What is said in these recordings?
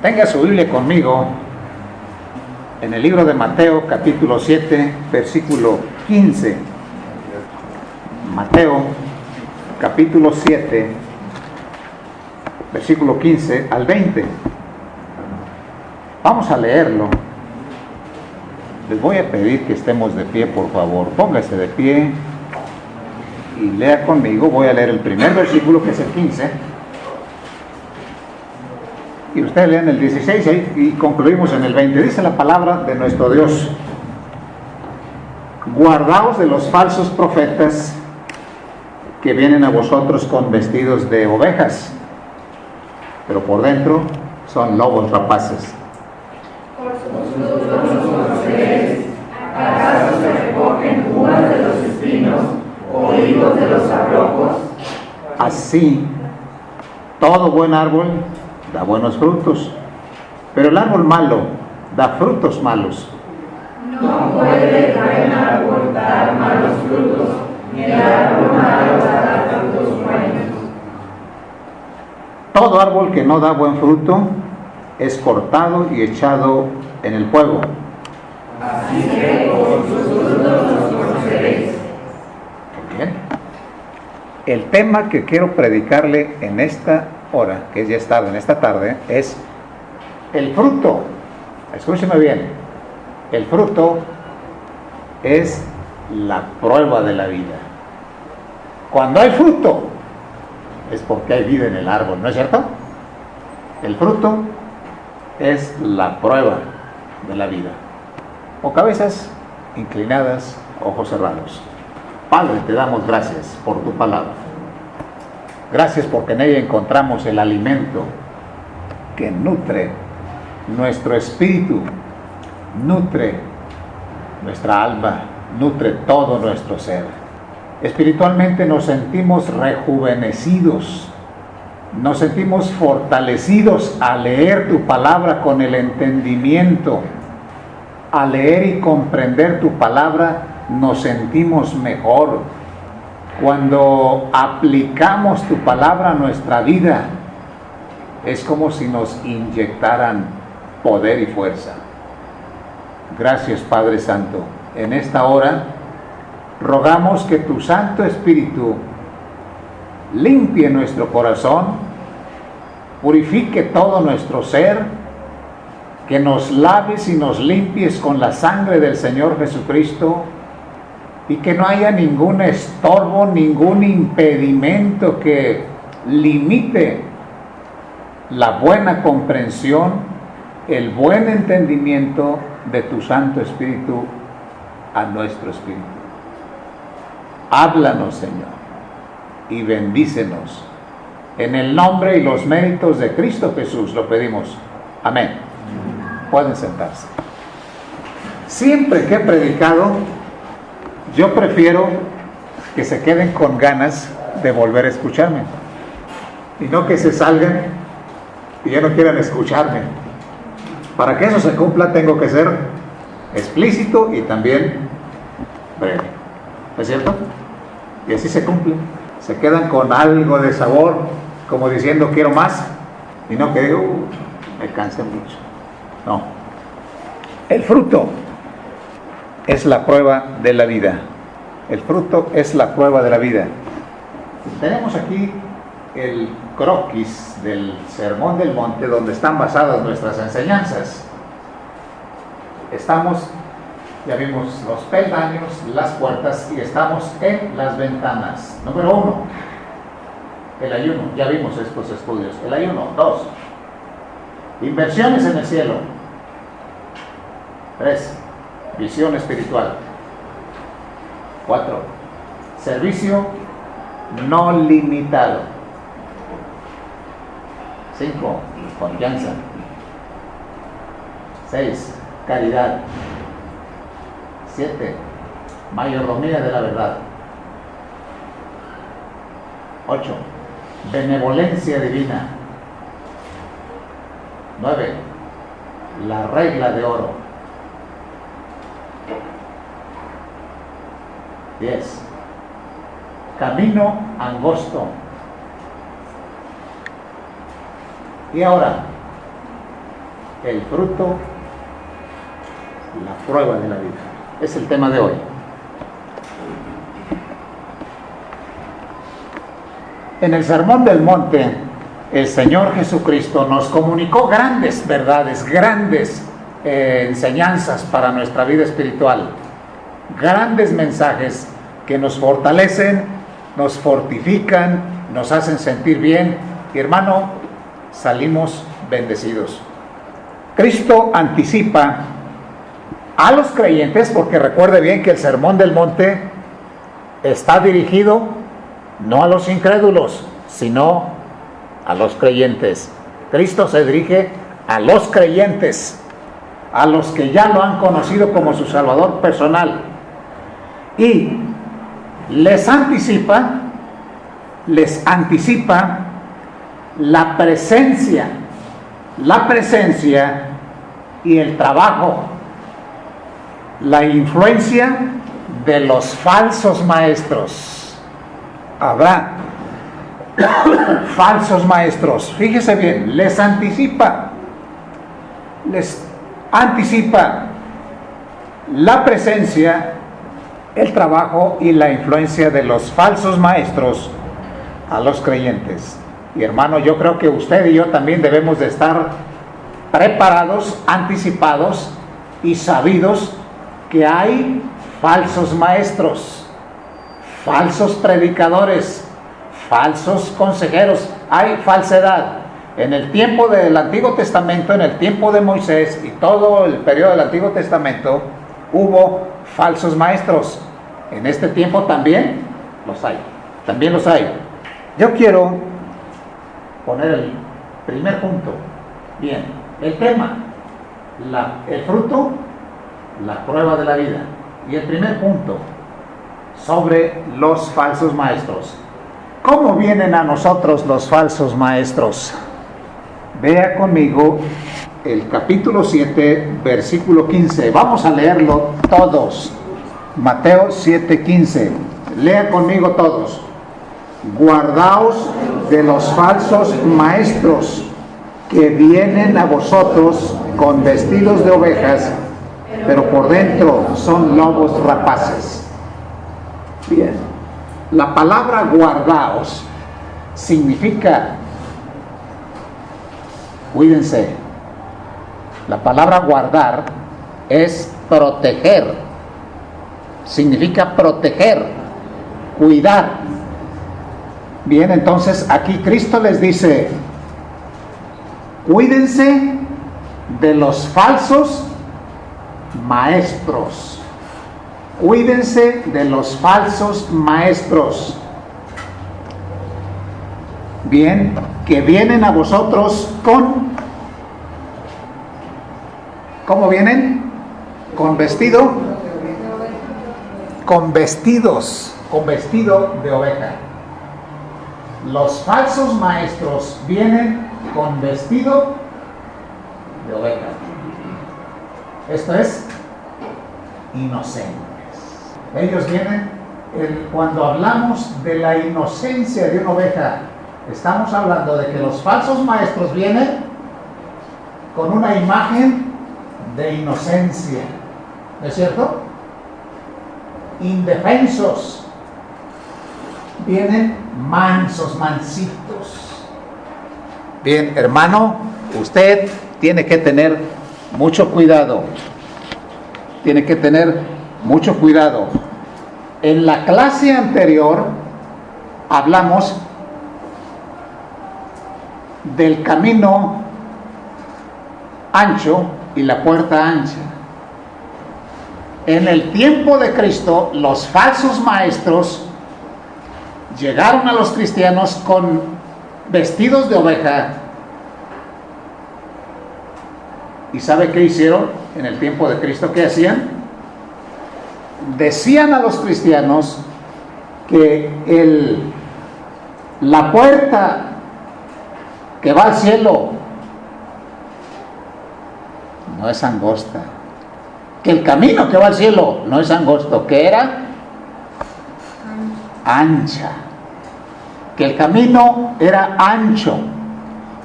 Tenga su Biblia conmigo en el libro de Mateo, capítulo 7, versículo 15. Mateo, capítulo 7, versículo 15 al 20. Vamos a leerlo. Les voy a pedir que estemos de pie, por favor. Póngase de pie y lea conmigo. Voy a leer el primer versículo, que es el 15. Y ustedes lean el 16 y concluimos en el 20. Dice la palabra de nuestro Dios: guardaos de los falsos profetas que vienen a vosotros con vestidos de ovejas, pero por dentro son lobos rapaces. Por sus frutos los conoceréis. ¿Acaso se recogen uvas de los espinos o higos de los abrojos? Así, todo buen árbol da buenos frutos, pero el árbol malo da frutos malos. No puede el buen árbol dar malos frutos, ni el árbol malo dar frutos buenos. Todo árbol que no da buen fruto es cortado y echado en el fuego. Así que por sus frutos los conoceréis. Bien. El tema que quiero predicarle en esta hora, que ya es tarde, en esta tarde, es el fruto. Escúcheme bien. El fruto es la prueba de la vida. Cuando hay fruto, es porque hay vida en el árbol, ¿no es cierto? El fruto es la prueba de la vida. O cabezas inclinadas, ojos cerrados. Padre, te damos gracias por tu palabra. Gracias porque en ella encontramos el alimento que nutre nuestro espíritu, nutre nuestra alma, nutre todo nuestro ser. Espiritualmente nos sentimos rejuvenecidos, nos sentimos fortalecidos al leer tu palabra con el entendimiento. Al leer y comprender tu palabra nos sentimos mejor. Cuando aplicamos tu palabra a nuestra vida, es como si nos inyectaran poder y fuerza. Gracias, Padre Santo. En esta hora, rogamos que tu Santo Espíritu limpie nuestro corazón, purifique todo nuestro ser, que nos laves y nos limpies con la sangre del Señor Jesucristo, y que no haya ningún estorbo, ningún impedimento que limite la buena comprensión, el buen entendimiento de tu Santo Espíritu a nuestro espíritu. Háblanos, Señor, y bendícenos. En el nombre y los méritos de Cristo Jesús lo pedimos. Amén. Pueden sentarse. Siempre que he predicado, yo prefiero que se queden con ganas de volver a escucharme y no que se salgan y ya no quieran escucharme. Para que eso se cumpla, tengo que ser explícito y también breve. ¿Es cierto? Y así se cumple. Se quedan con algo de sabor, como diciendo quiero más, y no que digo me cansé mucho. No. El fruto es la prueba de la vida. El fruto es la prueba de la vida. Tenemos aquí el croquis del Sermón del Monte, donde están basadas nuestras enseñanzas. Ya vimos los peldaños, las puertas, y estamos en las ventanas. Número 1, el ayuno. Ya vimos estos estudios. El ayuno. 2, inversiones en el cielo. 3, visión espiritual. 4, servicio no limitado. 5, confianza. 6, caridad. 7, mayordomía de la verdad. 8, benevolencia divina. 9, la regla de oro. 10, camino angosto. Y ahora, El fruto, la prueba de la vida. Es el tema de hoy. En el Sermón del Monte, el Señor Jesucristo nos comunicó grandes verdades, grandes enseñanzas para nuestra vida espiritual, grandes mensajes que nos fortalecen, nos fortifican, nos hacen sentir bien. Y hermano, salimos bendecidos. Cristo anticipa a los creyentes, porque recuerde bien que el Sermón del Monte está dirigido no a los incrédulos, sino a los creyentes. Cristo se dirige a los creyentes, a los que ya lo han conocido como su Salvador personal, y les anticipa la presencia y el trabajo, la influencia de los falsos maestros. Habrá falsos maestros. Fíjese bien, les anticipa la presencia, el trabajo y la influencia de los falsos maestros a los creyentes. Y hermano, yo creo que usted y yo también debemos de estar preparados, anticipados y sabidos que hay falsos maestros, falsos predicadores, falsos consejeros. Hay falsedad. En el tiempo del Antiguo Testamento, en el tiempo de Moisés y todo el periodo del Antiguo Testamento, hubo falsos maestros. En este tiempo también los hay. También los hay. Yo quiero poner el primer punto. Bien, el tema, el fruto, la prueba de la vida. Y el primer punto, sobre los falsos maestros. ¿Cómo vienen a nosotros los falsos maestros? Vea conmigo el capítulo 7, versículo 15. Vamos a leerlo todos. Mateo 7:15. Lea conmigo todos. Guardaos de los falsos maestros que vienen a vosotros con vestidos de ovejas, pero por dentro son lobos rapaces. Bien, la palabra guardaos significa, cuídense, la palabra guardar es proteger, significa proteger, cuidar. Bien, entonces aquí Cristo les dice, cuídense de los falsos maestros. Cuídense de los falsos maestros. Bien, que vienen a vosotros con... ¿Cómo vienen? Con vestido. Con vestidos. Con vestido de oveja. Los falsos maestros vienen con vestido de oveja. Esto es inocente. Ellos vienen, cuando hablamos de la inocencia de una oveja, estamos hablando de que los falsos maestros vienen con una imagen de inocencia, ¿no es cierto? Indefensos, vienen mansos, mansitos. Bien, hermano, usted tiene que tener mucho cuidado. Tiene que tener mucho cuidado. En la clase anterior hablamos del camino ancho y la puerta ancha. En el tiempo de Cristo, los falsos maestros llegaron a los cristianos con vestidos de oveja. ¿Y sabe qué hicieron en el tiempo de Cristo? ¿Qué hacían? Decían a los cristianos que la puerta que va al cielo no es angosta, que el camino que va al cielo no es angosto, que era ancha, que el camino era ancho,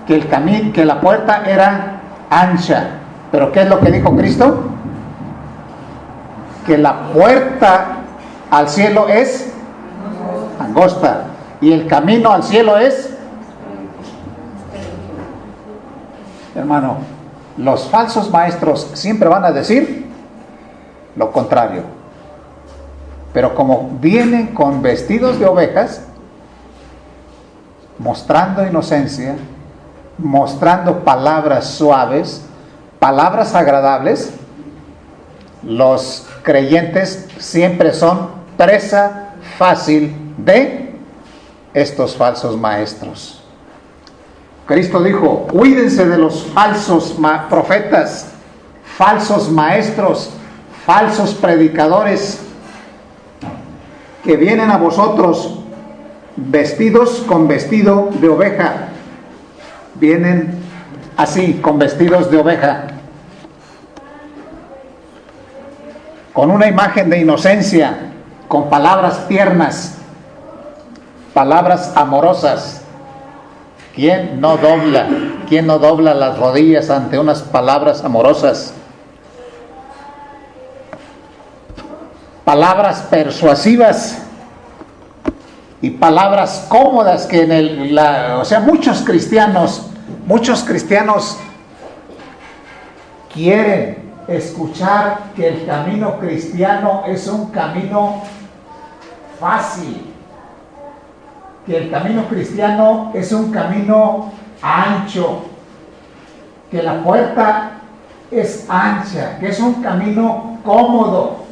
que la puerta era ancha. ¿Pero qué es lo que dijo Cristo? Que la puerta al cielo es angosta y el camino al cielo es... Hermano, los falsos maestros siempre van a decir lo contrario. Pero como vienen con vestidos de ovejas, mostrando inocencia, mostrando palabras suaves, palabras agradables, los creyentes siempre son presa fácil de estos falsos maestros. Cristo dijo, cuídense de los falsos profetas, falsos maestros, falsos predicadores, que vienen a vosotros vestidos con vestido de oveja. Vienen así, con vestidos de oveja, con una imagen de inocencia, con palabras tiernas, palabras amorosas. ¿Quién no dobla las rodillas ante unas palabras amorosas? Palabras persuasivas y palabras cómodas que muchos cristianos quieren escuchar que el camino cristiano es un camino fácil, que el camino cristiano es un camino ancho, que la puerta es ancha, que es un camino cómodo.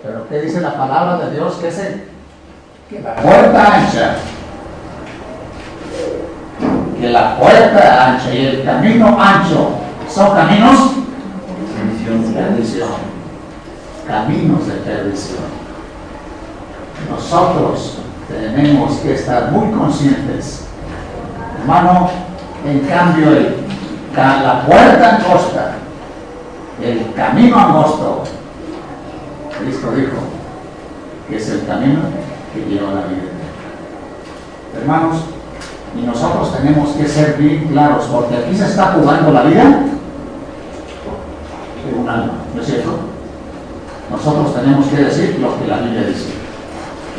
Pero ¿qué dice la palabra de Dios? Que la puerta ancha, que la puerta ancha y el camino ancho son caminos de perdición. Caminos de perdición. Nosotros tenemos que estar muy conscientes, hermano. En cambio, la puerta angosta, el camino angosto, Cristo dijo que es el camino que lleva a la vida. Hermanos, y nosotros tenemos que ser bien claros, porque aquí se está jugando la vida de un alma, ¿no es cierto? Nosotros tenemos que decir lo que la Biblia dice.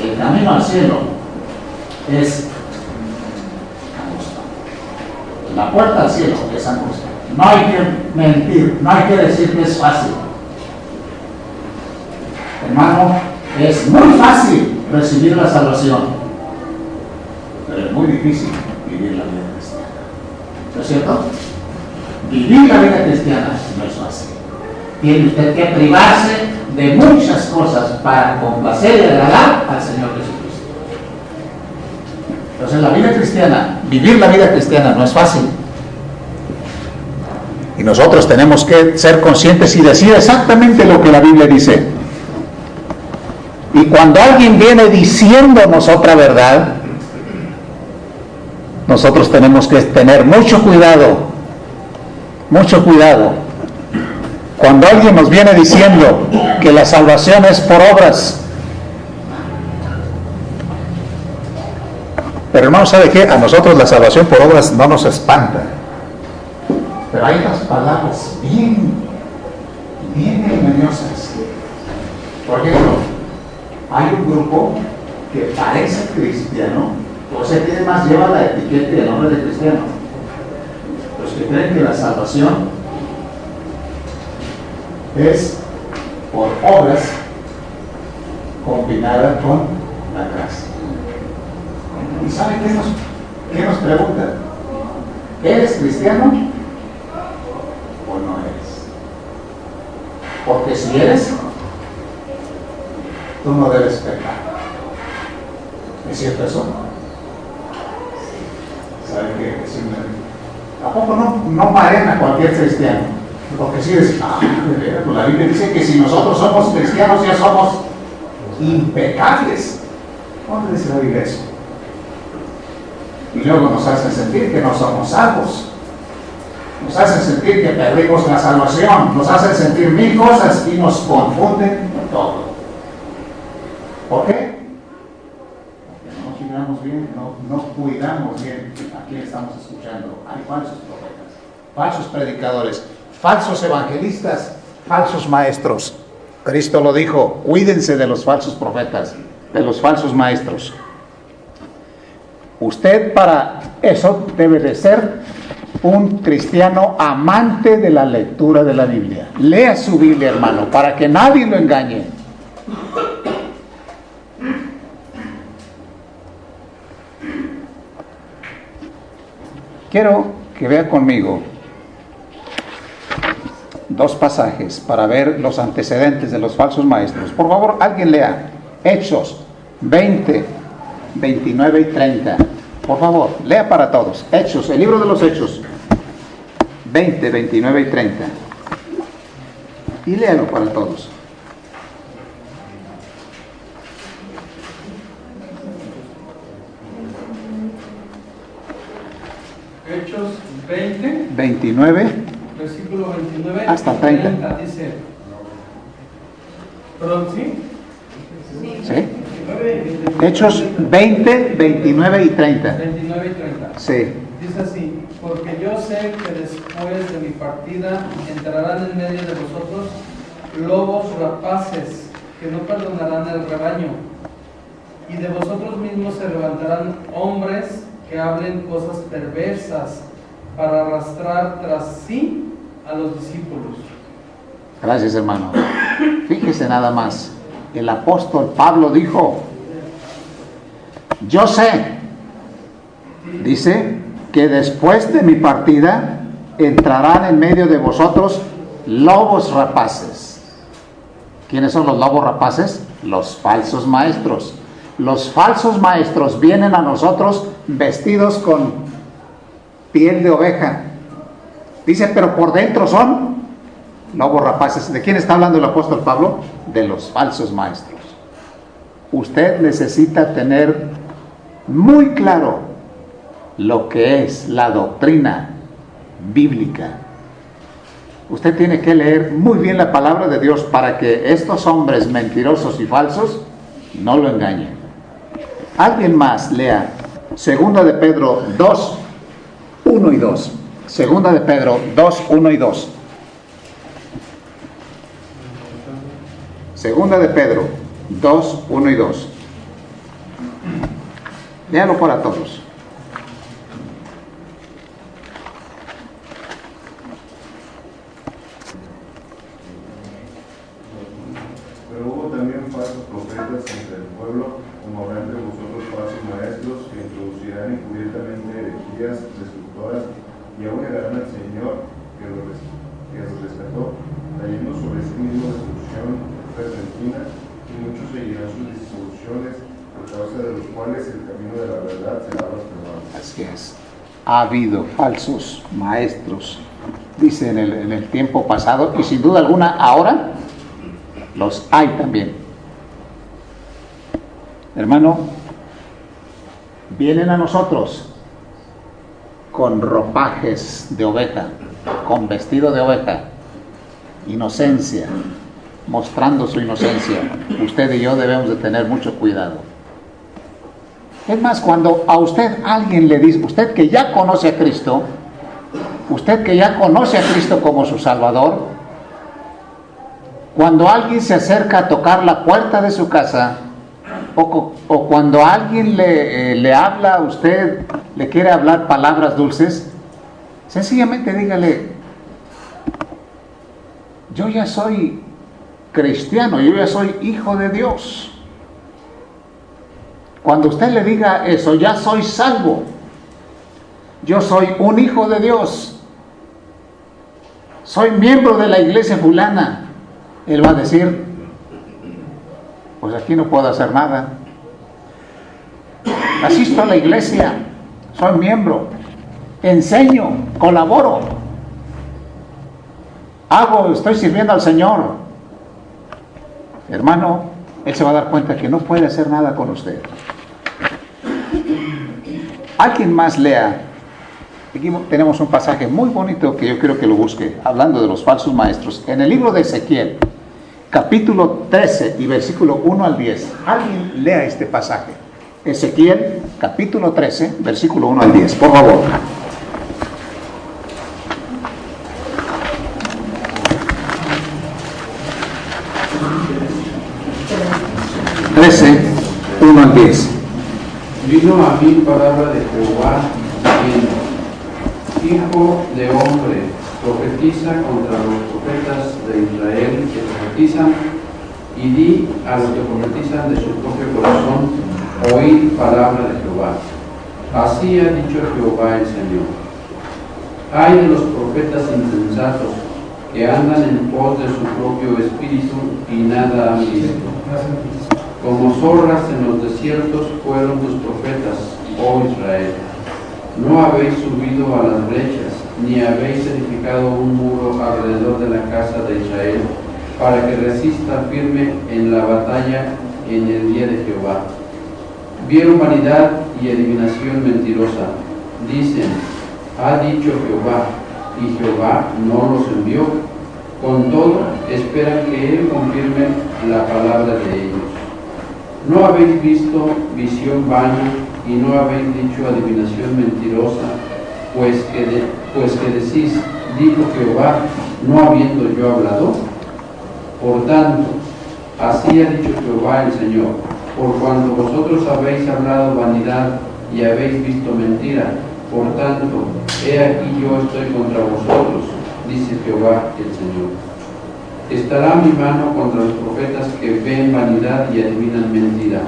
El camino al cielo es angosto. La puerta al cielo es angosta. No hay que mentir, no hay que decir que es fácil. Hermano, es muy fácil recibir la salvación, pero es muy difícil vivir la vida cristiana. ¿No es cierto? Vivir la vida cristiana no es fácil. Tiene usted que privarse de muchas cosas para complacer y agradar al Señor Jesucristo. Entonces la vida cristiana, vivir la vida cristiana no es fácil. Y nosotros tenemos que ser conscientes y decir exactamente lo que la Biblia dice. Y cuando alguien viene diciéndonos otra verdad, nosotros tenemos que tener mucho cuidado, mucho cuidado. Cuando alguien nos viene diciendo que la salvación es por obras, pero hermano, ¿sabe qué? A nosotros la salvación por obras no nos espanta, pero hay unas palabras bien engañosas. Por ejemplo, hay un grupo que parece cristiano, o sea, que además lleva la etiqueta y el nombre de cristiano, los que creen que la salvación es por obras combinada con la gracia. ¿Y sabe qué nos preguntan? ¿Eres cristiano o no eres? Porque si eres, tú no debes pecar. ¿Es cierto eso? ¿Sabe qué? Tampoco no paren a cualquier cristiano. Porque si es, pues la Biblia dice que si nosotros somos cristianos ya somos impecables. ¿Dónde dice la Biblia eso? Y luego nos hacen sentir que no somos salvos. Nos hacen sentir que perdimos la salvación. Nos hacen sentir mil cosas y nos confunden todo. ¿Por qué? Porque no cuidamos bien, no cuidamos bien a quién estamos escuchando. Hay falsos profetas. falsos predicadores, falsos evangelistas, falsos maestros. Cristo lo dijo, cuídense de los falsos profetas, de los falsos maestros. Usted para eso debe de ser un cristiano amante de la lectura de la Biblia. Lea su Biblia, hermano, para que nadie lo engañe. Quiero que vea conmigo dos pasajes para ver los antecedentes de los falsos maestros. Por favor, alguien lea Hechos 20, 29 y 30. Por favor, lea para todos. Hechos, el libro de los Hechos 20, 29 y 30. Y léalo para todos. Hechos 20, 29 versículo 29 hasta y 30. Dice, perdón, ¿sí? ¿Sí? Hechos 20, 29 y 30. 29 y 30. Sí. Dice así, porque yo sé que después de mi partida entrarán en medio de vosotros lobos rapaces que no perdonarán el rebaño, y de vosotros mismos se levantarán hombres que hablen cosas perversas para arrastrar tras sí a los discípulos. Gracias, hermano. Fíjese nada más. El apóstol Pablo dijo, yo sé, dice, que después de mi partida entrarán en medio de vosotros lobos rapaces. ¿Quiénes son los lobos rapaces? Los falsos maestros. Los falsos maestros vienen a nosotros vestidos con piel de oveja. Dice, pero por dentro son lobos rapaces. ¿De quién está hablando el apóstol Pablo? De los falsos maestros. Usted necesita tener muy claro lo que es la doctrina bíblica. Usted tiene que leer muy bien la palabra de Dios para que estos hombres mentirosos y falsos no lo engañen. Alguien más lea Segunda de Pedro 2, 1 y 2. Segunda de Pedro 2, 1 y 2. Segunda de Pedro 2, 1 y 2. Léalo para todos. Pero hubo también falsos profetas entre el pueblo, como habrá entre vosotros falsos maestros, que introducirán encubiertamente herejías destructoras, y aún negarán al Señor que los rescató, trayendo sobre sí mismo destrucción repentina, y muchos seguirán sus disoluciones, por causa de los cuales el camino de la verdad será blasfemado. Así es. Ha habido falsos maestros, dice en el tiempo pasado, y sin duda alguna ahora los hay también. Hermano, vienen a nosotros con ropajes de oveja, con vestido de oveja, inocencia, mostrando su inocencia. Usted y yo debemos de tener mucho cuidado. Es más, cuando a usted alguien le dice, usted que ya conoce a Cristo, usted que ya conoce a Cristo como su Salvador, cuando alguien se acerca a tocar la puerta de su casa, o cuando alguien le habla a usted, le quiere hablar palabras dulces, sencillamente dígale, yo ya soy cristiano, yo ya soy hijo de Dios. Cuando usted le diga eso, ya soy salvo, yo soy un hijo de Dios, soy miembro de la iglesia fulana, él va a decir, pues aquí no puedo hacer nada. Asisto a la iglesia, soy miembro, enseño, colaboro, estoy sirviendo al Señor. Hermano, él se va a dar cuenta que no puede hacer nada con usted. Alguien más lea. Aquí tenemos un pasaje muy bonito que yo quiero que lo busque, hablando de los falsos maestros. En el libro de Ezequiel, capítulo 13 y versículo 1 al 10. Alguien lea este pasaje. Ezequiel, capítulo 13, versículo 1 al 10. Por favor. vino a mí palabra de Jehová, diciendo: Hijo de hombre, profetiza contra los profetas de Israel que profetizan, y di a los que profetizan de su propio corazón: oíd palabra de Jehová. Así ha dicho Jehová el Señor. Ay de los profetas insensatos, que andan en pos de su propio espíritu y nada han visto. Como zorras en los desiertos fueron tus profetas, oh Israel. No habéis subido a las brechas, ni habéis edificado un muro alrededor de la casa de Israel, para que resista firme en la batalla en el día de Jehová. Vieron vanidad y adivinación mentirosa. Dicen: ha dicho Jehová, y Jehová no los envió. Con todo, esperan que Él confirme la palabra de ellos. No habéis visto visión vana, y no habéis dicho adivinación mentirosa, pues que decís: dijo Jehová, no habiendo yo hablado. Por tanto, así ha dicho Jehová el Señor: por cuanto vosotros habéis hablado vanidad y habéis visto mentira, por tanto, he aquí yo estoy contra vosotros, dice Jehová el Señor. Estará mi mano contra los profetas que ven vanidad y adivinan mentira.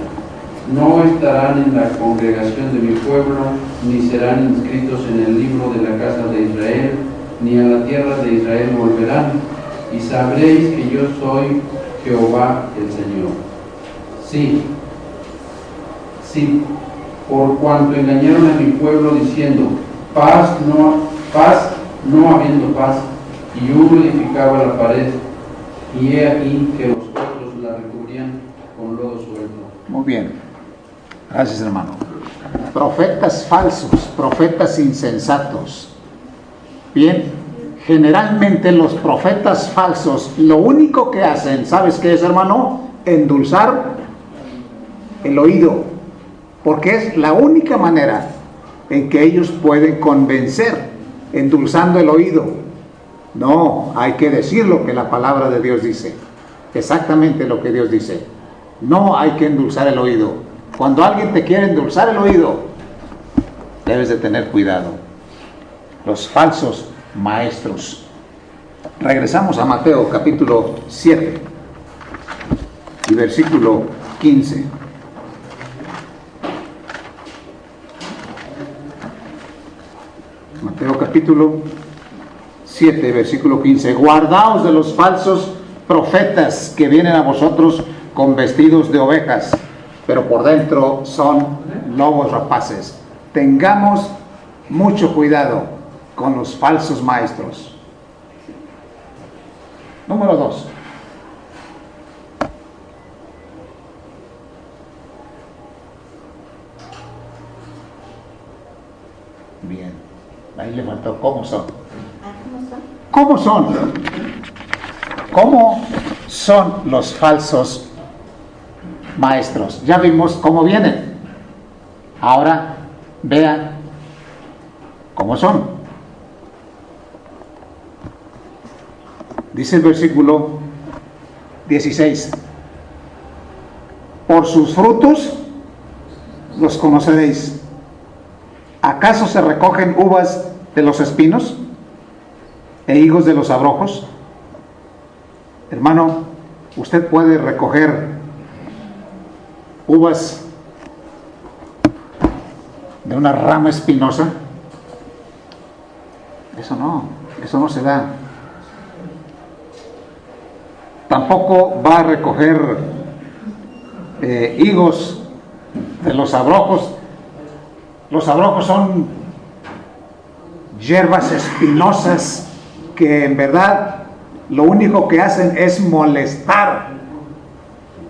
No estarán en la congregación de mi pueblo, ni serán inscritos en el libro de la casa de Israel, ni a la tierra de Israel volverán, y sabréis que yo soy Jehová el Señor. Sí, por cuanto engañaron a mi pueblo diciendo: paz, no habiendo paz, y uno edificaba la pared, y he aquí que los otros la recubrían con lodo suelto. Muy bien, gracias hermano. Profetas falsos, profetas insensatos. Bien, generalmente los profetas falsos lo único que hacen, ¿sabes qué es, hermano? Endulzar el oído, porque es la única manera en que ellos pueden convencer, endulzando el oído. No, hay que decir lo que la palabra de Dios dice, exactamente lo que Dios dice. No hay que endulzar el oído. Cuando alguien te quiere endulzar el oído, debes de tener cuidado. Los falsos maestros. Regresamos a Mateo capítulo 7 y versículo 15. Mateo capítulo 7, versículo 15. Guardaos de los falsos profetas que vienen a vosotros con vestidos de ovejas, pero por dentro son lobos rapaces. Tengamos mucho cuidado con los falsos maestros. Número 2. Bien, ahí le faltó cómo son. ¿Cómo son? ¿Cómo son los falsos maestros? Ya vimos cómo vienen. Ahora vean cómo son. Dice el versículo 16: por sus frutos los conoceréis. ¿Acaso se recogen uvas de los espinos e higos de los abrojos? Hermano, usted puede recoger uvas de una rama espinosa. Eso no se da. Tampoco va a recoger higos de los abrojos. Los abrojos son hierbas espinosas que en verdad lo único que hacen es molestar,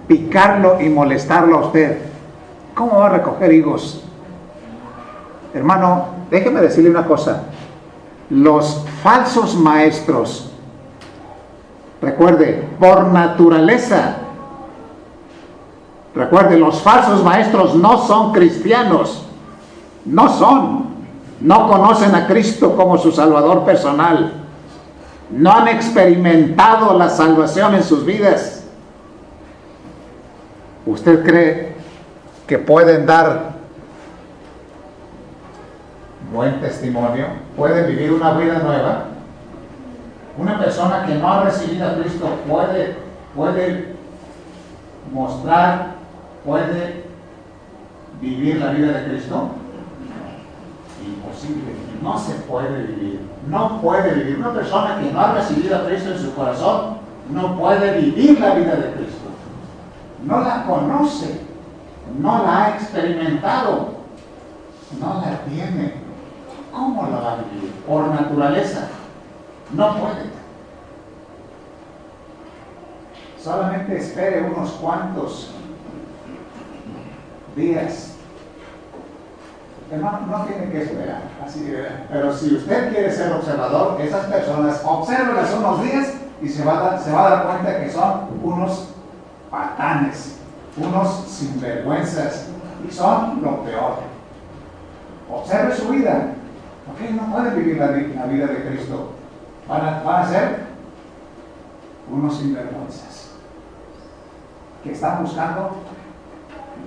picarlo y molestarlo a usted. ¿Cómo va a recoger higos? Hermano, déjeme decirle una cosa. Los falsos maestros, recuerde, por naturaleza, recuerde, los falsos maestros no son cristianos. No conocen a Cristo como su Salvador personal. No han experimentado la salvación en sus vidas. ¿Usted cree que pueden dar buen testimonio, puede vivir una vida nueva. Una persona que no ha recibido a Cristo puede mostrar, puede vivir la vida de Cristo. Imposible, no se puede vivir, no puede vivir. Una persona que no ha recibido a Cristo en su corazón no puede vivir la vida de Cristo. No la conoce, no la ha experimentado, no la tiene. ¿Cómo la va a vivir? Por naturaleza, no puede. Solamente espere unos cuantos días. Hermano, no tiene que esperar, así de verdad. Pero si usted quiere ser observador, esas personas, obsérvelas unos días y se va a dar cuenta que son unos patanes, unos sinvergüenzas, y son lo peor. Observe su vida, porque no pueden vivir la vida de Cristo. Van a ser unos sinvergüenzas que están buscando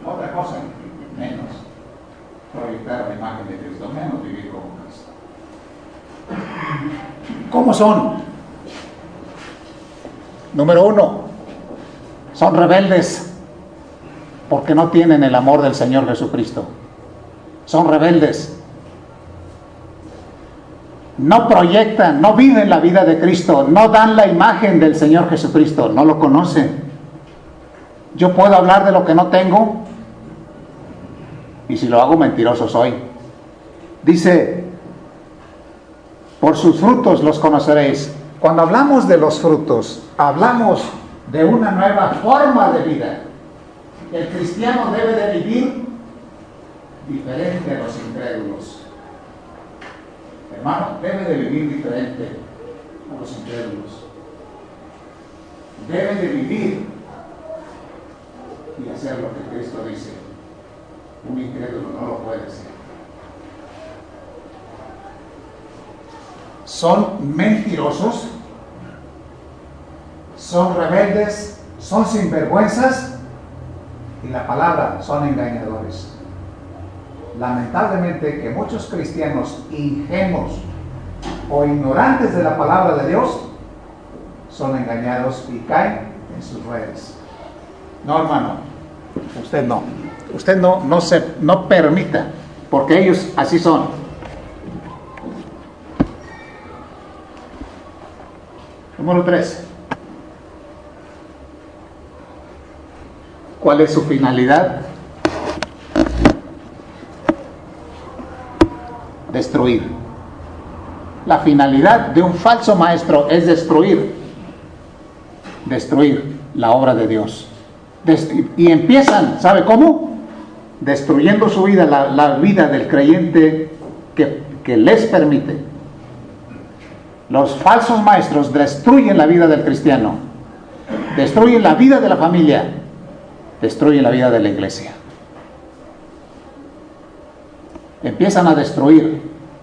otra cosa, menos proyectar la imagen de Cristo, menos vivir como Cristo. ¿Cómo son? Número 1, son rebeldes porque no tienen el amor del Señor Jesucristo. Son rebeldes. No proyectan, no viven la vida de Cristo, no dan la imagen del Señor Jesucristo, no lo conocen. Yo puedo hablar de lo que no tengo, y si lo hago, mentiroso soy. Dice, por sus frutos los conoceréis. Cuando hablamos de los frutos, hablamos de una nueva forma de vida. El cristiano debe de vivir diferente a los incrédulos. Hermano, debe de vivir diferente a los incrédulos. Debe de vivir y hacer lo que Cristo dice. Un incrédulo no lo puede hacer. Son mentirosos, son rebeldes, son sinvergüenzas, y la palabra, son engañadores. Lamentablemente que muchos cristianos ingenuos o ignorantes de la palabra de Dios son engañados y caen en sus redes. No, hermano, usted no permita, porque ellos así son. Número 3. ¿Cuál es su finalidad? Destruir. La finalidad de un falso maestro es destruir la obra de Dios. Y empiezan, ¿sabe cómo? Destruyendo su vida, la vida del creyente que les permite. Los falsos maestros destruyen la vida del cristiano, destruyen la vida de la familia, destruyen la vida de la iglesia. Empiezan a destruir,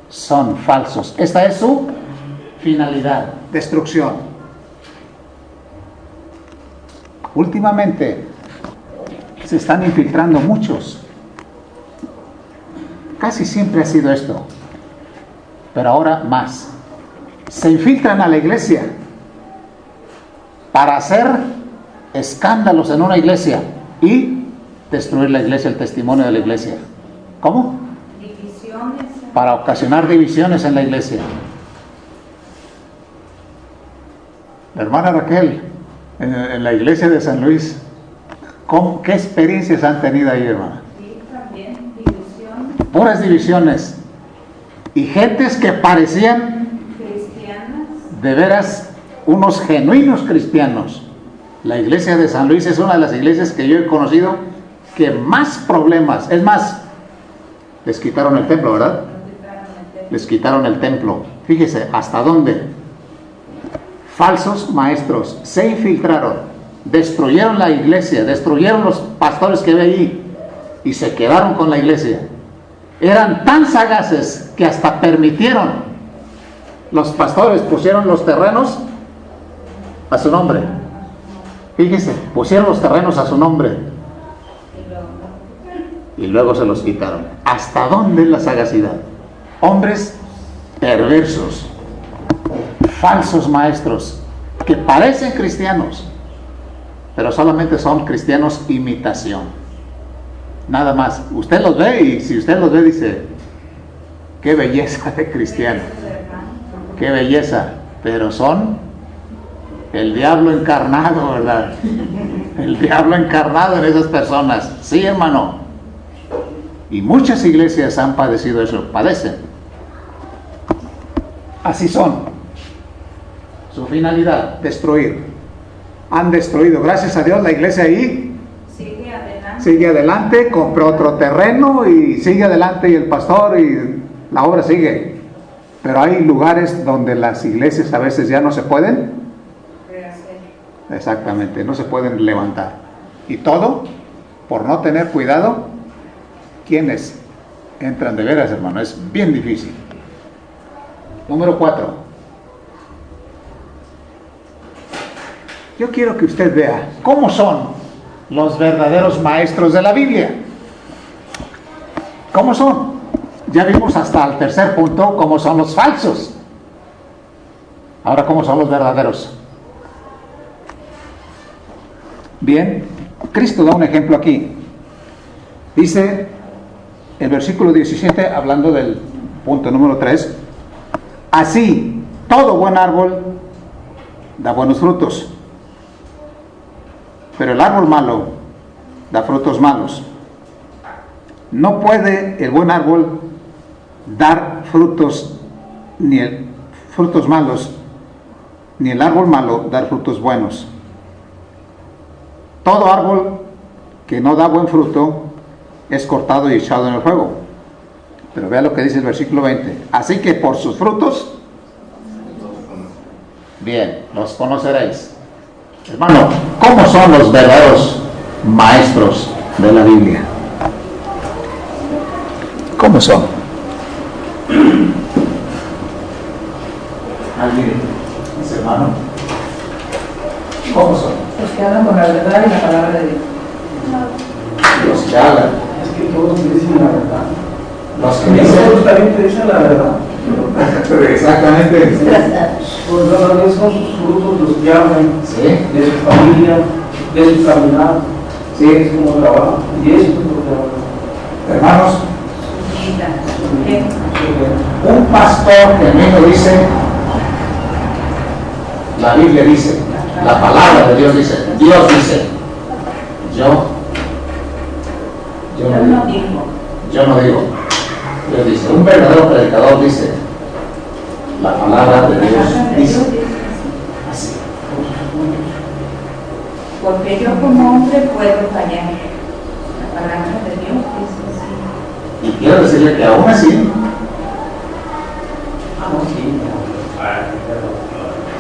son falsos. Esta es su finalidad, destrucción. Últimamente se están infiltrando muchos. Casi siempre ha sido esto, pero ahora más. Se infiltran a la iglesia para hacer escándalos en una iglesia y destruir la iglesia, el testimonio de la iglesia. ¿Cómo? Divisiones. Para ocasionar divisiones en la iglesia. La hermana Raquel, en la iglesia de San Luis, ¿qué experiencias han tenido ahí, hermana? Sí, también divisiones. Puras divisiones. Y gentes que parecían de veras unos genuinos cristianos. La iglesia de San Luis es una de las iglesias que yo he conocido que más problemas, es más, les quitaron el templo, ¿verdad? Les quitaron el templo. Fíjese, ¿hasta dónde? Falsos maestros se infiltraron, destruyeron la iglesia, destruyeron los pastores que había allí y se quedaron con la iglesia. Eran tan sagaces que hasta permitieron, los pastores pusieron los terrenos a su nombre. Fíjese, pusieron los terrenos a su nombre y luego se los quitaron. ¿Hasta dónde es la sagacidad? hombres perversos, falsos maestros, que parecen cristianos, pero solamente son cristianos imitación. Nada más. Usted los ve y si usted los ve dice, qué belleza de cristiano, qué belleza, pero son el diablo encarnado, ¿verdad? El diablo encarnado en esas personas. Sí, hermano. Y muchas iglesias han padecido eso, padecen. Así son. Su finalidad, destruir. Han destruido, gracias a Dios, la iglesia ahí sigue adelante, compró otro terreno y sigue adelante, y el pastor y la obra sigue. Pero hay lugares donde las iglesias a veces ya no se pueden, exactamente, no se pueden levantar. Y todo por no tener cuidado. ¿Quiénes entran de veras, hermano? Es bien difícil. Número 4. Yo quiero que usted vea cómo son los verdaderos maestros de la Biblia. ¿Cómo son? Ya vimos hasta el tercer punto cómo son los falsos. Ahora, ¿cómo son los verdaderos? Bien, Cristo da un ejemplo aquí. Dice el versículo 17, hablando del punto número 3, así, todo buen árbol da buenos frutos, pero el árbol malo da frutos malos. No puede el buen árbol dar frutos, frutos malos, ni el árbol malo dar frutos buenos. Todo árbol que no da buen fruto es cortado y echado en el fuego. Pero vea lo que dice el versículo 20. Así que por sus frutos, bien, los conoceréis. Hermano, ¿cómo son los verdaderos maestros de la Biblia? ¿Cómo son? ¿Alguien dice, hermano? ¿Cómo son? Los que hablan con la verdad y la palabra de Dios. Los que hablan. Es que todos te dicen la verdad. Los que Todos dicen. también te dicen la verdad. Exactamente. Pues no son sus frutos los que hablan Sí. de su familia, de su caminar, Sí. es como trabaja. Y eso es lo que hablan. Hermanos, un pastor genuino dice, la Biblia dice, la palabra de Dios dice, Dios dice, yo no digo, Dios dice. Un verdadero predicador dice, la palabra de Dios dice. Así. Porque yo como hombre puedo fallar. La palabra de Dios dice así. Y quiero decirle que aún así,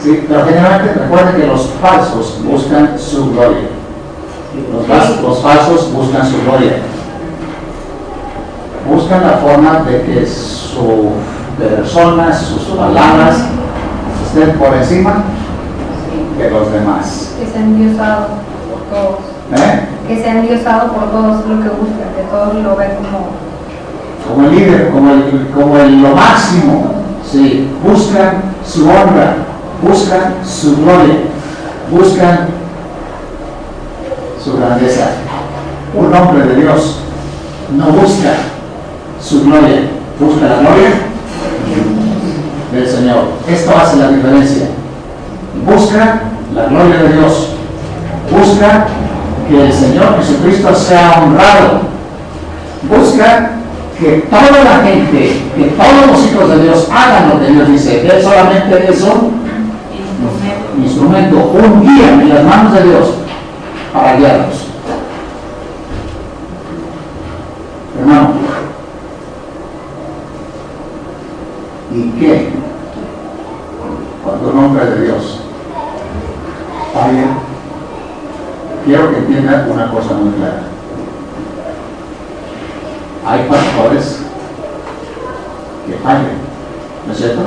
sí, pero generalmente recuerden que los falsos buscan su gloria. Los falsos buscan su gloria. Buscan la forma de que su persona, sus palabras estén por encima de los demás. Que se han endiosado por todos. Que se han endiosado por todos, lo que buscan, que todos lo ven Como el líder, como lo máximo. Sí, buscan su honra, buscan su gloria, buscan su grandeza. Un hombre de Dios no busca su gloria, busca la gloria del Señor. Esto hace la diferencia. Busca la gloria de Dios, busca que el Señor Jesucristo sea honrado, busca que toda la gente, que todos los hijos de Dios hagan lo que Dios dice. Él solamente es un instrumento, un guía en las manos de Dios para guiarlos. Hermano, ¿y qué? Cuando un hombre de Dios falla, quiero que entienda una cosa muy clara. Hay pastores que fallan, ¿no es cierto?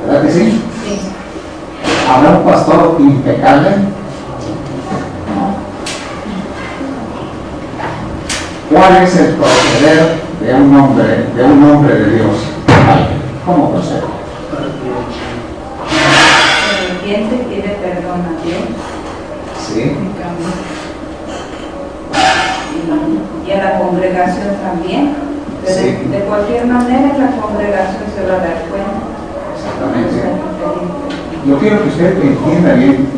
¿Verdad que sí? Sí. ¿Habrá un pastor impecable? No. ¿Cuál es el proceder de un hombre de Dios, ¿cómo procede? Se arrepiente, pide perdón a Dios. Sí. Y a la congregación también. Pero Sí. de cualquier manera la congregación se va a dar cuenta. Exactamente. Yo quiero que usted entienda bien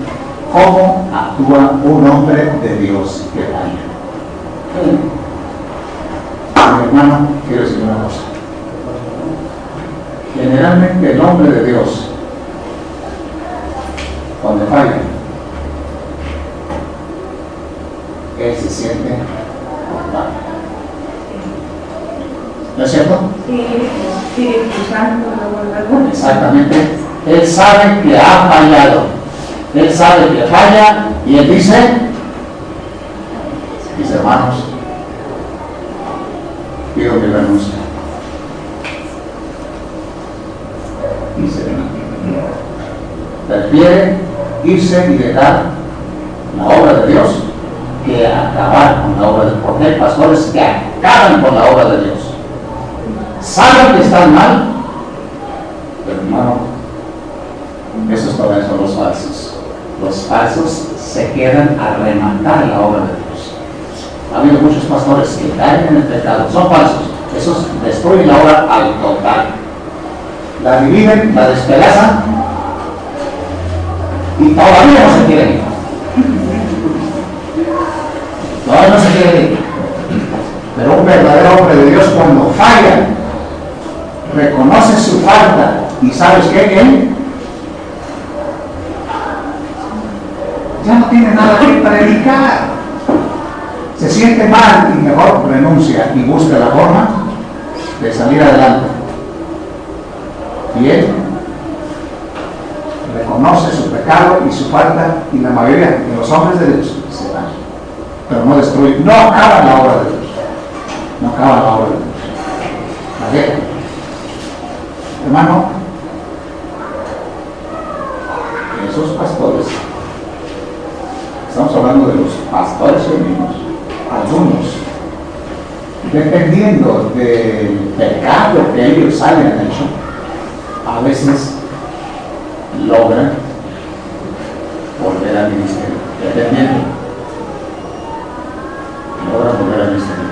cómo actúa un hombre de Dios que falla. Mi hermano, quiero decir una cosa. Generalmente el hombre de Dios, cuando falla, él se siente culpable. ¿No es cierto? Sí, Espíritu Santo, luego. Exactamente. Él sabe que ha fallado. Él sabe que falla y él dice, mis hermanos, pido mi renuncia. Dice, prefiere irse y dejar la obra de Dios que acabar con la obra de Dios. Porque hay pastores que acaban con la obra de Dios. Saben que están mal, pero hermano, esos todavía son los falsos. Los falsos se quedan a rematar la obra de Dios. Ha habido muchos pastores que caen en el pecado, son falsos. Esos destruyen la obra al total. La dividen, la despedazan y todavía no se quieren ir. Todavía no se quieren ir. Pero un verdadero hombre de Dios, cuando falla, reconoce su falta y ¿sabes qué? Él ya no tiene nada que predicar. Se siente mal y mejor renuncia y busca la forma de salir adelante. Y él reconoce su pecado y su falta, y la mayoría de los hombres de Dios se van. Pero no destruyen, no acaban la obra de Dios. No acaban la obra de Dios. La dejan. Hermano, esos pastores, estamos hablando de los pastores femeninos, algunos, dependiendo del pecado que ellos hayan hecho, a veces logran volver al ministerio, dependiendo, logran volver al ministerio.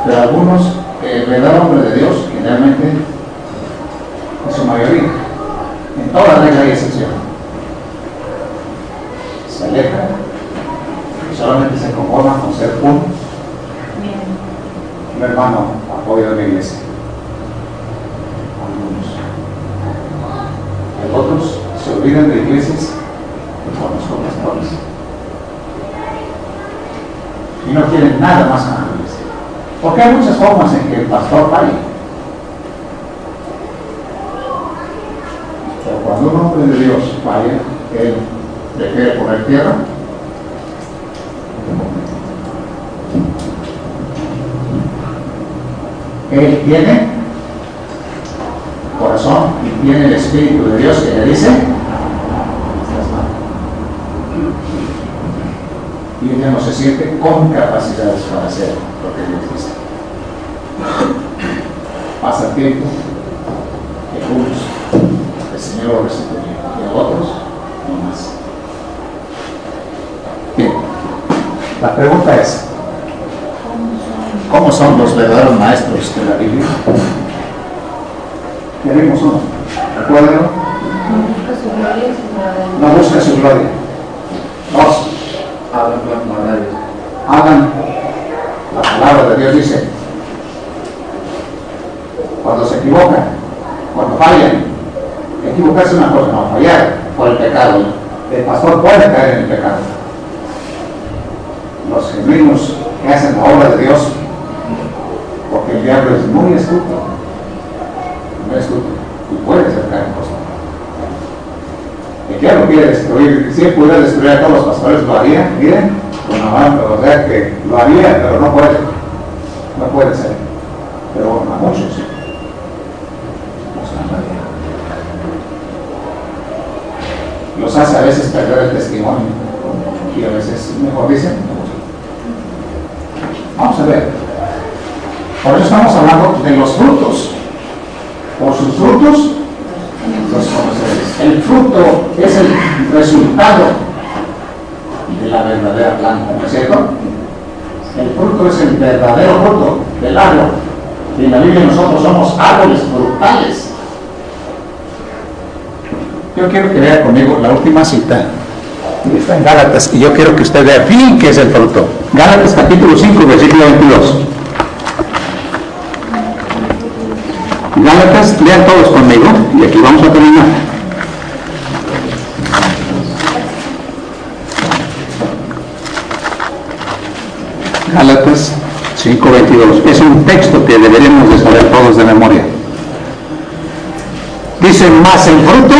Pero algunos, el verdadero hombre de Dios, generalmente, en su mayoría, en toda regla hay excepción, se aleja y solamente se conforma con ser un hermano apoyo de la iglesia. Algunos. Otros se olvidan de iglesias y conozco pastores y no quieren nada más con la iglesia, porque hay muchas formas en que el pastor falla. Pero cuando un hombre de Dios falla, él prefiere poner tierra él tiene corazón y tiene el Espíritu de Dios que le dice estás mal, y ella no se siente con capacidades para hacer lo que Dios dice. Pasa el tiempo que unos el Señor lo restituye y a otros no más. Bien, la pregunta es, ¿cómo son los verdaderos maestros de la Biblia? Ya vimos uno, recuérdenlo. No busca su gloria. Dos, hagan la palabra de Dios dice, cuando se equivocan, cuando fallan, equivocarse es una cosa, no fallar por el pecado. El pastor puede caer en el pecado. Los genuinos que hacen la obra de Dios, porque el diablo es muy astuto, y puede hacer caer cosas. El diablo quiere destruir, si él pudiera destruir a todos los pastores, lo haría, miren, con la mano, o sea que lo haría, pero no puede ser, pero a muchos sí. Los hace a veces perder el testimonio y a veces mejor dicen. Vamos a ver, Por eso estamos hablando de los frutos. Por sus frutos los conoceréis. El fruto es el resultado de la verdadera planta, ¿no es cierto? El fruto es el verdadero fruto del árbol. Y en la Biblia nosotros somos árboles frutales. Yo quiero que vea conmigo la última cita. Está en Gálatas, y yo quiero que usted vea bien qué es el fruto. Gálatas capítulo 5, versículo 22. Gálatas, lean todos conmigo, y aquí vamos a terminar. Gálatas 5:22. Es un texto que deberemos de saber todos de memoria. Dice, más el fruto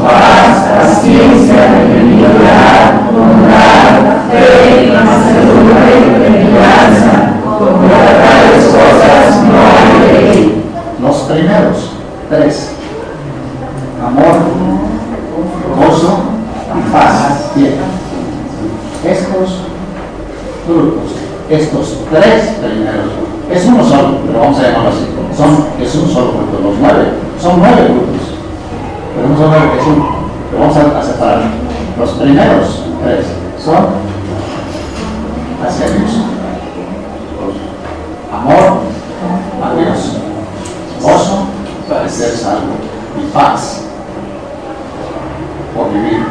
paz, paciencia, benignidad, bondad, fe, mansedumbre, templanza. Contra tales cosas no hay ley. los primeros tres: amor, gozo y paz. Bien. Estos frutos, estos tres primeros, es uno solo, pero vamos a llamarlo así. Es un solo fruto. Los 9 son 9 frutos, pero no son 9, es uno. Pero vamos a separar. Los primeros tres son hacia Dios: amor a Dios, gozo para ser salvo y paz por vivir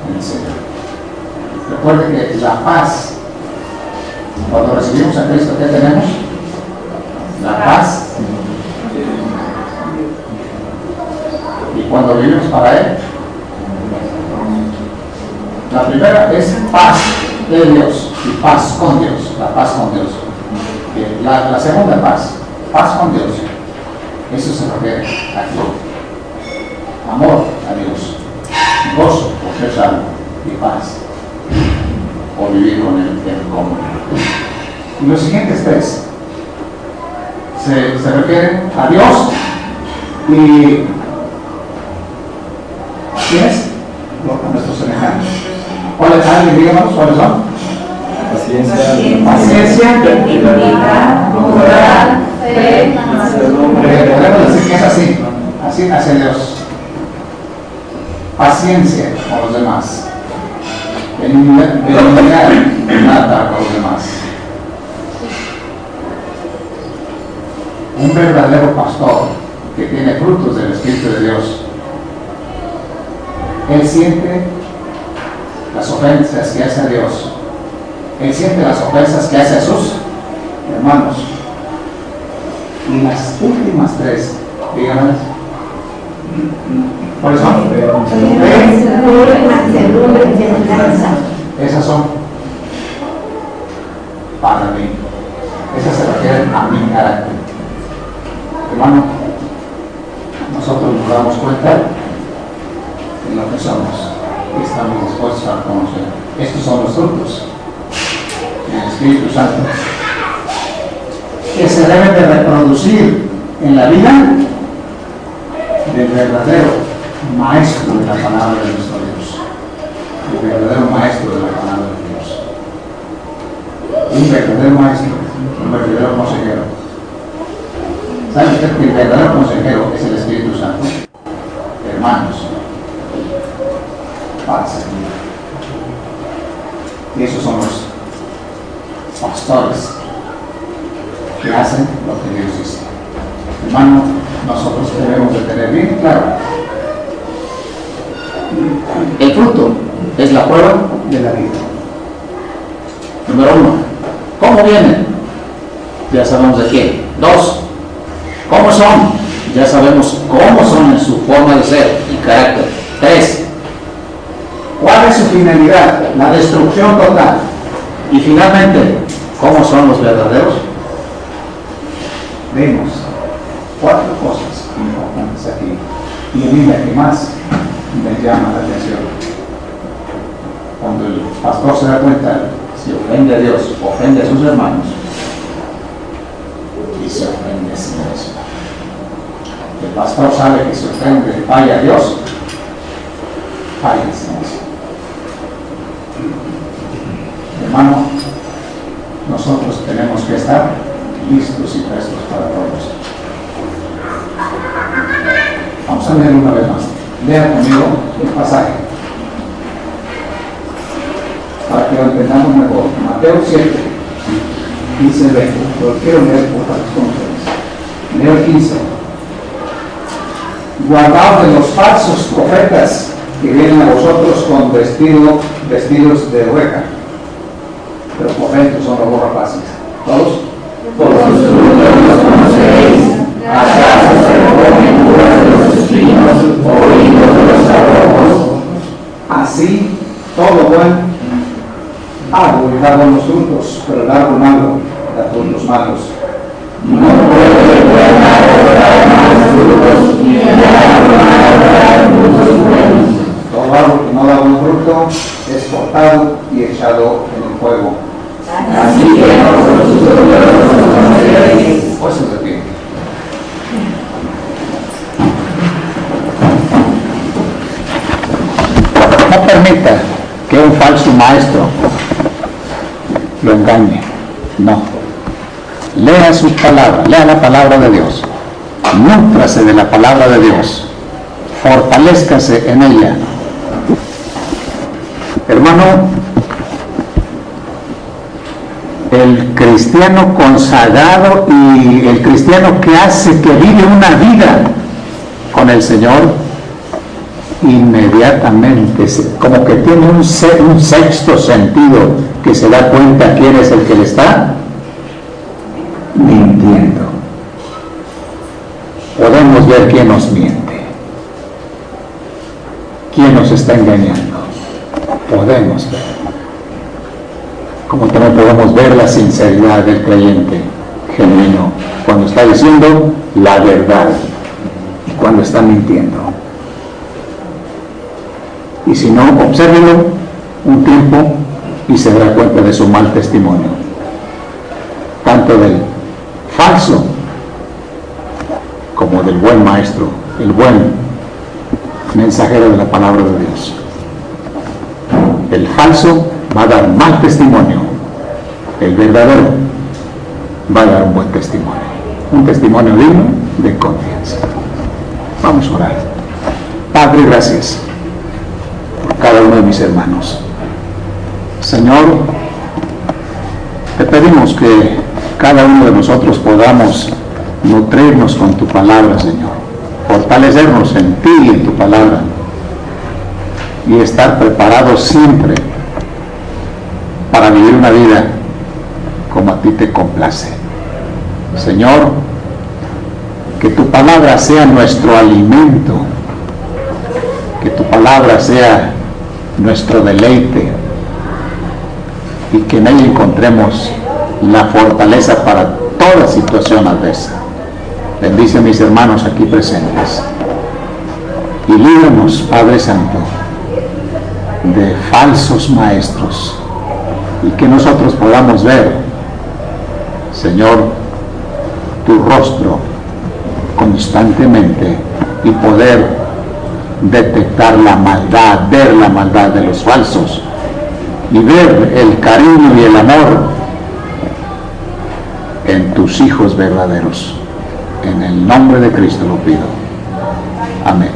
en el Señor. Recuerde que la paz, cuando recibimos a Cristo, ¿qué tenemos? La paz. Y cuando vivimos para Él, la primera es paz de Dios y paz con Dios, la paz con Dios. La segunda paz con Dios, eso se refiere aquí: amor a Dios, gozo por ser salvo y paz por vivir con Él en común. Y los siguientes tres se refieren a Dios y ¿a quiénes? A nuestros semejantes. ¿Cuáles? ¿Alguien díganos cuáles son? Paciencia, benignidad, bondad, fe, mansedumbre. Podemos decir que es así hacia Dios. Paciencia con los demás. Benignidad, nada con los demás. Un verdadero pastor que tiene frutos del Espíritu de Dios, él siente las ofensas que hace a Dios. Él siente las ofensas que hace a sus hermanos. Y las últimas tres, díganme, ¿cuáles son? Mansedumbre, templanza. Esas son para mí. Esas se refieren a mi carácter. Hermano, nosotros nos damos cuenta de lo que somos y estamos dispuestos a conocer. Estos son los frutos del Espíritu Santo que se deben de reproducir en la vida del verdadero maestro de la palabra de nuestro Dios, el verdadero maestro de la palabra de Dios, un verdadero maestro, un verdadero consejero. ¿Sabe usted que el verdadero consejero es el Espíritu Santo? Hermanos, paz. Y esos son los pastores que hacen lo que Dios dice. Hermano, nosotros debemos de tener bien claro: el fruto es la prueba de la vida. Número 1, ¿cómo vienen? Ya sabemos de quién. 2, ¿cómo son? Ya sabemos cómo son en su forma de ser y carácter. 3, ¿cuál es su finalidad? La destrucción total. Y finalmente, ¿cómo son los verdaderos? Vemos 4 cosas importantes aquí. Y a mí la que más me llama la atención: cuando el pastor se da cuenta, si ofende a Dios, ofende a sus hermanos y se ofende a sí mismo. El pastor sabe que si ofende, falla a Dios, falla a sí mismo. hermano, nosotros tenemos que estar listos y prestos para todos. Vamos a leer una vez más. Lea conmigo el pasaje para que lo entendamos mejor. Mateo 7, 15, 20. Lo quiero leer por ustedes. Leo el 15. Guardaos de los falsos profetas que vienen a vosotros con vestidos de oveja, pero por dentro son lobos rapaces. ¿Todos? Por sus frutos los conoceréis. ¿Acaso se recogen uvas de los espinos o higos de los abrojos? Así, todo buen árbol da buenos frutos, pero el árbol malo da frutos malos. No puede el buen árbol dar malos frutos, ni el árbol malo dar frutos buenos. Todo árbol que no da buen fruto es cortado y echado en el fuego. Así que por sus frutos los conoceréis. Pues se repite. No permita que un falso maestro lo engañe. No. Lea su palabra, lea la palabra de Dios. Nútrase de la palabra de Dios. Fortalézcase en ella. Hermano, el cristiano consagrado y el cristiano que vive una vida con el Señor, inmediatamente, como que tiene un sexto sentido, que se da cuenta quién es el que le está mintiendo. Podemos ver quién nos miente, quién nos está engañando. Podemos ver. Como también podemos ver la sinceridad del creyente genuino cuando está diciendo la verdad y cuando está mintiendo. Y si no, obsérvelo un tiempo y se dará cuenta de su mal testimonio, tanto del falso como del buen maestro, el buen mensajero de la palabra de Dios. El falso va a dar mal testimonio, el verdadero va a dar un buen testimonio, un testimonio digno de confianza. Vamos a orar. Padre, gracias por cada uno de mis hermanos. Señor, te pedimos que cada uno de nosotros podamos nutrirnos con tu palabra, Señor, fortalecernos en ti y en tu palabra, y estar preparados siempre para vivir una vida como a ti te complace. Señor, que tu palabra sea nuestro alimento, que tu palabra sea nuestro deleite y que en ella encontremos la fortaleza para toda situación adversa. Bendice a mis hermanos aquí presentes y líbranos, Padre Santo, de falsos maestros, y que nosotros podamos ver, Señor, tu rostro constantemente y poder detectar la maldad, ver la maldad de los falsos y ver el cariño y el amor en tus hijos verdaderos. En el nombre de Cristo lo pido. Amén.